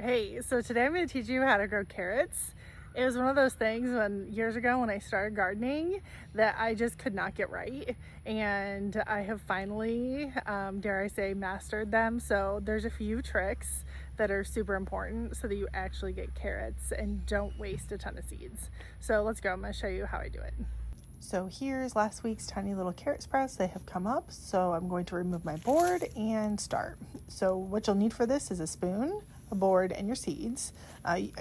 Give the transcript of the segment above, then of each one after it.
Hey, so today I'm going to teach you how to grow carrots. It was one of those things years ago when I started gardening that I just could not get right, and I have finally, dare I say, mastered them. So there's a few tricks that are super important so that you actually get carrots and don't waste a ton of seeds. So let's go. I'm going to show you how I do it. So here's last week's tiny little carrot sprouts. They have come up, so I'm going to remove my board and start. So what you'll need for this is a spoon, a board, and your seeds.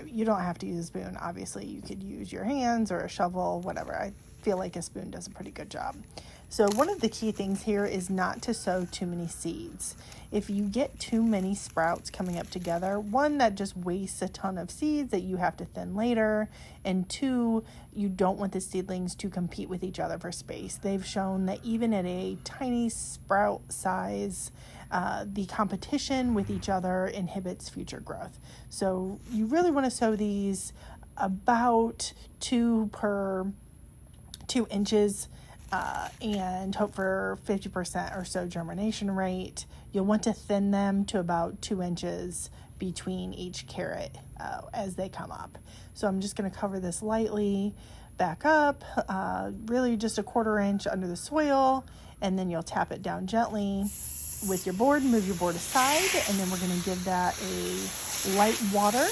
You don't have to use a spoon, obviously. You could use your hands or a shovel, whatever. I feel like a spoon does a pretty good job. So one of the key things here is not to sow too many seeds. If you get too many sprouts coming up together, one, that just wastes a ton of seeds that you have to thin later, and two, you don't want the seedlings to compete with each other for space. They've shown that even at a tiny sprout size, the competition with each other inhibits future growth. So you really want to sow these about 2 inches and hope for 50% or so germination rate. You'll want to thin them to about 2 inches between each carrot as they come up. So I'm just going to cover this lightly, back up, really just a 1/4 inch under the soil, and then you'll tap it down gently with your board, move your board aside, and then we're going to give that a light water.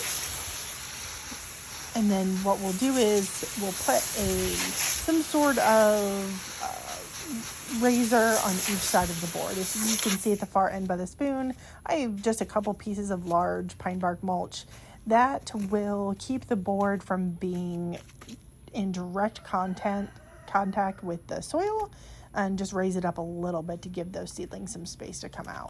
And then what we'll do is we'll put some sort of razor on each side of the board. If you can see at the far end by the spoon, I have just a couple pieces of large pine bark mulch that will keep the board from being in direct contact with the soil, and just raise it up a little bit to give those seedlings some space to come out.